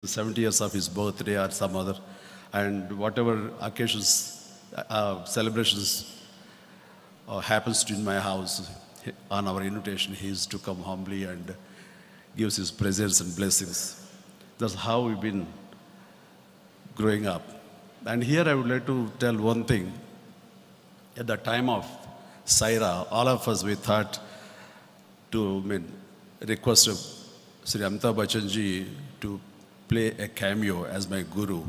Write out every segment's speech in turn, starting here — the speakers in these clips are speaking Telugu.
70 years of his birthday or some other, and whatever occasions, celebrations happens in my house, on our invitation, he used to come humbly and gives his presence and blessings. That's how we've been growing up. And here I would like to tell one thing. At the time of Saira, all of us, we thought to request Sri Amitabh Bachchan ji to play a cameo as my guru.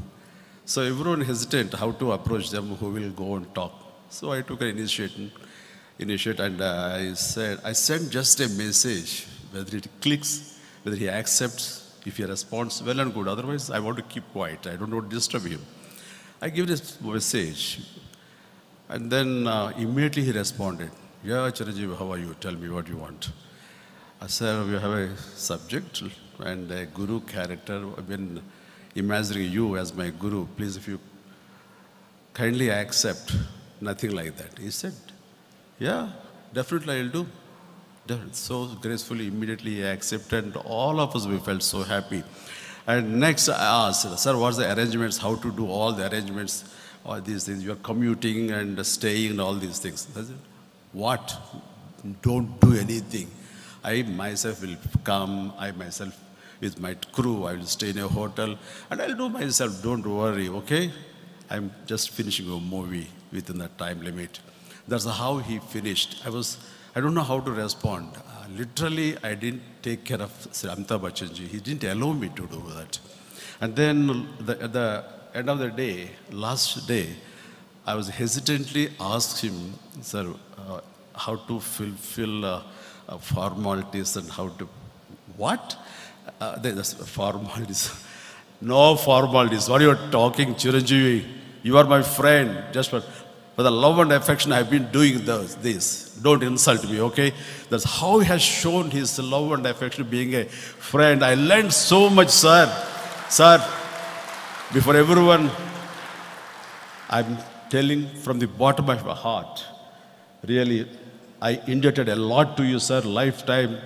So everyone hesitant how to approach them, who will go and talk. So I took an initiative and I sent just a message, whether it clicks, whether he accepts, if he responds, well and good. Otherwise, I want to keep quiet. I don't want to disturb him. I give this message. And then immediately he responded, yeah, Chiranjeevi, how are you? Tell me what you want. I said, we have a subject and a guru character. I've been imagining you as my guru. Please, if you kindly accept. Nothing like that. He said, yeah, definitely I'll do. So gracefully, immediately he accepted. And all of us, we felt so happy. And next I asked, sir, what's the arrangements? How to do all the arrangements? All these things. You're commuting and staying and all these things. I said, what? Don't do anything. I myself will come. I myself with my crew, I will stay in a hotel and I'll do myself. Don't worry, okay? I'm just finishing a movie within that time limit. That's how he finished. I don't know how to respond. Literally, I didn't take care of Sri Amitabh Bachchan ji. He didn't allow me to do that. And then at the end of the day, last day, I was hesitantly asked him, sir, how to fulfill formalities and how to, what? There's formalities. No formalities. What are you talking, Chiranjeevi? You are my friend. Just for the love and affection, I've been doing this. Don't insult me, okay? That's how he has shown his love and affection being a friend. I learned so much, sir. Sir, before everyone, I'm telling from the bottom of my heart, really, I indebted a lot to you, sir, lifetime.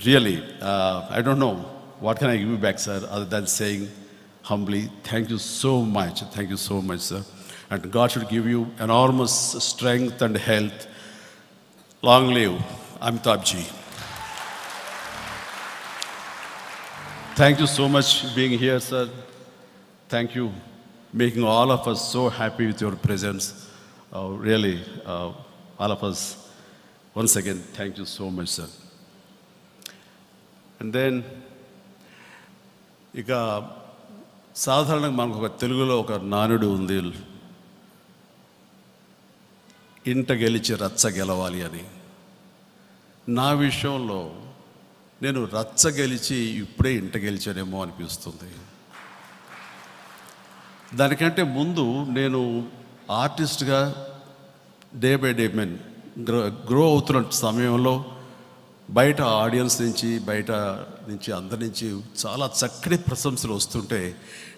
Really, I don't know what can I give you back, sir, other than saying humbly, thank you so much. Thank you so much, sir. And God should give you enormous strength and health. Long live Amitabh ji. Thank you so much being here, sir. Thank you, making all of us so happy with your presence. Really, all of us, once again, thank you so much, sir. And then, ఇక సాధారణంగా మనకు ఒక తెలుగులో ఒక నానుడు ఉంది, ఇంట గెలిచి రచ్చ గెలవాలి అని. నా విషయంలో నేను రచ్చ గెలిచి ఇప్పుడే ఇంట గెలిచానేమో అనిపిస్తుంది. దానికంటే ముందు నేను ఆర్టిస్ట్గా డే బై డే గ్రో అవుతున్న సమయంలో బయట ఆడియన్స్ నుంచి అందరి నుంచి చాలా చక్కటి ప్రశంసలు వస్తుంటే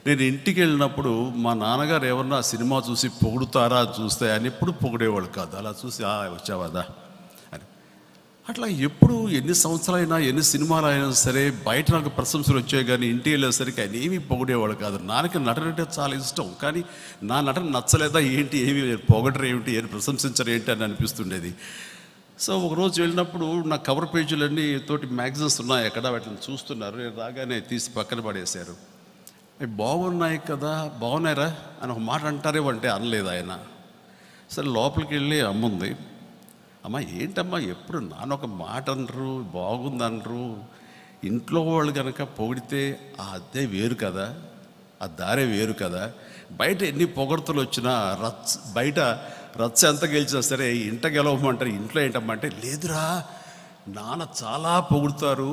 నేను ఇంటికి వెళ్ళినప్పుడు మా నాన్నగారు ఎవరన్నా సినిమా చూసి పొగుడుతారా చూస్తే ఆయన ఎప్పుడు పొగిడేవాళ్ళు కాదు. అలా చూసి వచ్చావాదా అని అట్లా ఎప్పుడు ఎన్ని సంవత్సరాలైనా ఎన్ని సినిమాలు అయినా సరే బయట నాకు ప్రశంసలు వచ్చాయి, కానీ ఇంటికి వెళ్ళేసరికి ఆయన ఏమీ పొగిడేవాళ్ళు కాదు. నాన్నకి నటన అంటే చాలా ఇష్టం, కానీ నా నటన నచ్చలేదా ఏంటి, ఏమి పొగడరు ఏమిటి, ఏమి ప్రశంసించరు ఏంటి అని అనిపిస్తుండేది. సో ఒకరోజు వెళ్ళినప్పుడు నా కవర్ పేజీలన్నీ తోటి మ్యాగజైన్స్ ఉన్నాయి అక్కడ, వాటిని చూస్తున్నారు. నేను రాగానే తీసి పక్కన పడేశారు. అవి బాగున్నాయి కదా, బాగున్నాయిరా అని ఒక మాట అంటారేమంటే అనలేదు ఆయన. సరే లోపలికి వెళ్ళి అమ్ముంది, అమ్మ ఏంటమ్మా ఎప్పుడు నాన్న ఒక మాట అనరు, బాగుందనరు, ఇంట్లో వాళ్ళు కనుక పొగిడితే అదే వేరు కదా, ఆ దారే వేరు కదా, బయట ఎన్ని పొగడ్తలు వచ్చినా బయట రచ్చ ఎంత గెలిచినా సరే ఇంట గెలవమంటారు, ఇంట్లో ఏంటమ్మా అంటే లేదురా నాన్న చాలా పొగుడుతారు,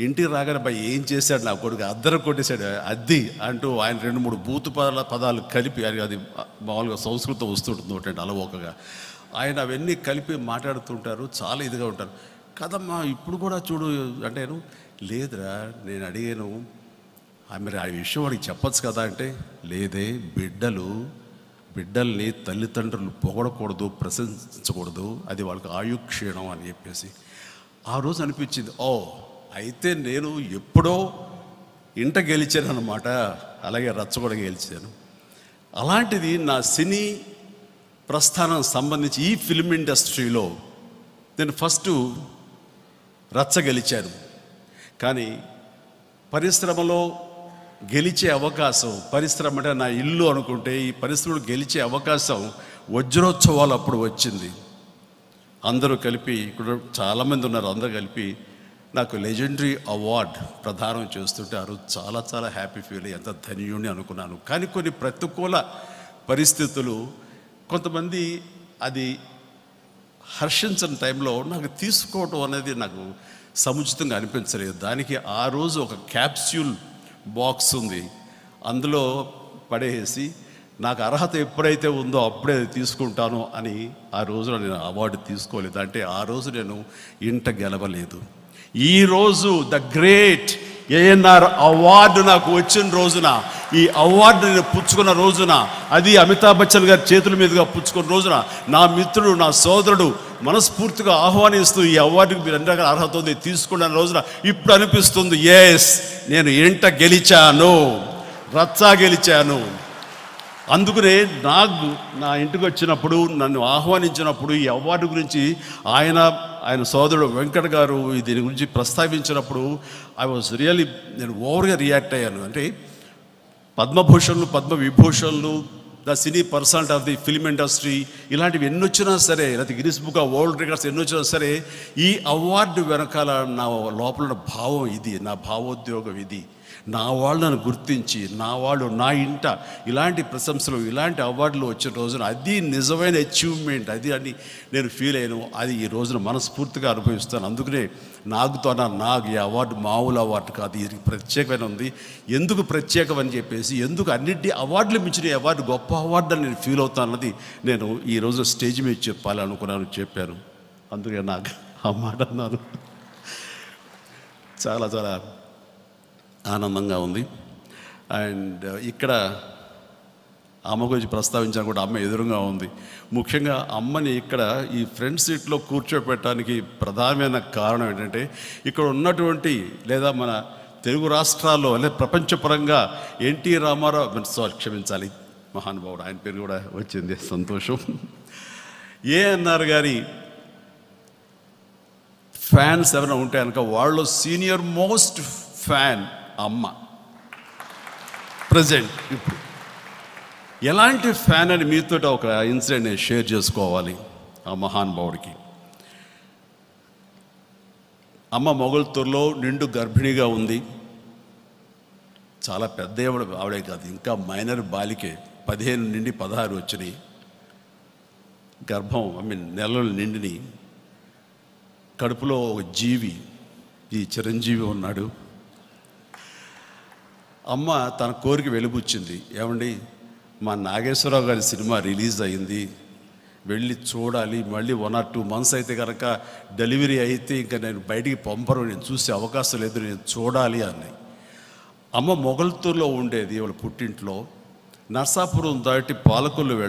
ఇంటికి రాగానే అబ్బాయి ఏం చేశాడు నా కొడుకు, అద్దరు కొట్టేశాడు అద్ది అంటూ ఆయన 2-3 బూతు పదాలు కలిపి, అది మామూలుగా సంస్కృతం వస్తుంటుంది ఒకటండి అలవోకగా, ఆయన అవన్నీ కలిపి మాట్లాడుతుంటారు, చాలా ఇదిగా ఉంటారు. కదమ్మా ఇప్పుడు కూడా చూడు అంటే, లేదురా నేను అడిగాను మరి ఆ విషయం వాడికి చెప్పచ్చు కదా అంటే, లేదే బిడ్డల్ని తల్లిదండ్రులు పొగడకూడదు, ప్రశంసించకూడదు, అది వాళ్ళకి ఆయుక్షీణం అని చెప్పేసి ఆ రోజు అనిపించింది. అయితే నేను ఎప్పుడో ఇంట గెలిచాను అన్నమాట, అలాగే రచ్చ కూడా గెలిచాను. అలాంటిది నా సినీ ప్రస్థానం సంబంధించి ఈ ఫిల్మ్ ఇండస్ట్రీలో నేను ఫస్ట్ రచ్చ గెలిచాను. కానీ పరిశ్రమలో గెలిచే అవకాశం, పరిశ్రమ అంటే నా ఇల్లు అనుకుంటే, ఈ పరిశ్రమలో గెలిచే అవకాశం వజ్రోత్సవాలు అప్పుడు వచ్చింది. అందరూ కలిపి, ఇక్కడ చాలామంది ఉన్నారు, అందరూ కలిపి నాకు లెజెండరీ అవార్డ్ ప్రదానం చేస్తుంటే ఆ రోజు చాలా చాలా హ్యాపీ ఫీల్ అయ్యి ఎంత ధన్యుని అనుకున్నాను. కానీ కొన్ని ప్రతికూల పరిస్థితులు, కొంతమంది అది హర్షించని టైంలో నాకు తీసుకోవటం అనేది నాకు సముచితంగా అనిపించలేదు. దానికి ఆ రోజు ఒక క్యాప్స్యూల్ బాక్స్ ఉంది, అందులో పడేసి నాకు అర్హత ఎప్పుడైతే ఉందో అప్పుడే తీసుకుంటాను అని ఆ రోజున నేను అవార్డు తీసుకోలేదు. అంటే ఆ రోజు నేను ఇంట గెలవలేదు. ఈరోజు ద గ్రేట్ ఏఎన్ఆర్ అవార్డు నాకు వచ్చిన రోజున, ఈ అవార్డు నేను పుచ్చుకున్న రోజున, అది అమితాబ్ బచ్చన్ గారి చేతుల మీదుగా పుచ్చుకున్న రోజున నా మిత్రుడు, నా సోదరుడు మనస్ఫూర్తిగా ఆహ్వానిస్తూ ఈ అవార్డుకి మీరు అన్ని రకాల అర్హత ఉంది తీసుకున్న రోజున ఇప్పుడు అనిపిస్తుంది, ఎస్ నేను ఇంట గెలిచాను, రచ్చా గెలిచాను. అందుకనే నాకు నా ఇంటికి వచ్చినప్పుడు, నన్ను ఆహ్వానించినప్పుడు ఈ అవార్డు గురించి ఆయన సోదరుడు వెంకట్ గారు దీని గురించి ప్రస్తావించినప్పుడు ఐ వాజ్ రియల్లీ, నేను ఓవర్గా రియాక్ట్ అయ్యాను. అంటే పద్మభూషణ్లు, పద్మవిభూషణ్లు, the cine personality of the film industry, ఇలాంటివి ఎన్ని వచ్చినా సరే, లేకపోతే Guinness book of world records ఎన్ని వచ్చినా సరే, ఈ అవార్డు వెనకాల నా లోపల భావం ఇది, నా భావోద్యోగం ఇది. నా వాళ్ళను గుర్తించి, నా వాళ్ళు నా ఇంట ఇలాంటి ప్రశంసలు, ఇలాంటి అవార్డులు వచ్చిన రోజున అది నిజమైన అచీవ్మెంట్, అది అని నేను ఫీల్ అయ్యాను. అది ఈ రోజున మనస్ఫూర్తిగా అనుభవిస్తాను. అందుకనే నాకు ఈ అవార్డు మామూలు అవార్డు కాదు, ఇది ప్రత్యేకమైన ఉంది. ఎందుకు ప్రత్యేకమని చెప్పేసి, ఎందుకు అన్నింటి అవార్డులు మించిన ఈ అవార్డు గొప్ప అవార్డు అని నేను ఫీల్ అవుతాను అన్నది నేను ఈ రోజు స్టేజ్ మీద చెప్పాలనుకున్నాను, చెప్పాను. అందుకే నాకు ఆ మాట అన్నాను. చాలా చాలా ఆనందంగా ఉంది. అండ్ ఇక్కడ అమ్మ గురించి ప్రస్తావించాను కూడా, అమ్మ ఎదురుగా ఉంది. ముఖ్యంగా అమ్మని ఇక్కడ ఈ ఫ్రంట్ సీట్లో కూర్చోపెట్టడానికి ప్రధానమైన కారణం ఏంటంటే, ఇక్కడ ఉన్నటువంటి లేదా మన తెలుగు రాష్ట్రాల్లో లేదా ప్రపంచపరంగా ఎన్టీ రామారావు, క్షమించాలి మహానుభావుడు, ఆయన పేరు కూడా వచ్చింది, సంతోషం. ఏఎన్ఆర్ గారి ఫ్యాన్స్ ఎవరైనా ఉంటే కనుక వాళ్ళు సీనియర్ మోస్ట్ ఫ్యాన్ అమ్మ ప్రజెంట్. ఇప్పుడు ఎలాంటి ఫ్యాన్ అని మీతో ఒక ఇన్సిడెంట్ నేను షేర్ చేసుకోవాలి. ఆ మహానుభావుడికి అమ్మ మొగల్తూరులో నిండు గర్భిణిగా ఉంది. చాలా పెద్ద ఆవిడే కాదు, ఇంకా మైనర్ బాలికే, 15 నుండి 16 వచ్చినాయి గర్భం, నెలలు నిండిని. కడుపులో ఒక జీవి, ఈ చిరంజీవి ఉన్నాడు. అమ్మ తన కోరిక వెలిబుచ్చింది, ఏమండి మా నాగేశ్వరరావు గారి సినిమా రిలీజ్ అయింది, వెళ్ళి చూడాలి, మళ్ళీ 1 or 2 months అయితే కనుక డెలివరీ అయితే ఇంకా నేను బయటికి పంపరు, నేను చూసే అవకాశం లేదు, నేను చూడాలి అని. అమ్మ మొగల్తూరులో ఉండేది, వాళ్ళ పుట్టింట్లో. నర్సాపురం దాటి పాలకొల్లు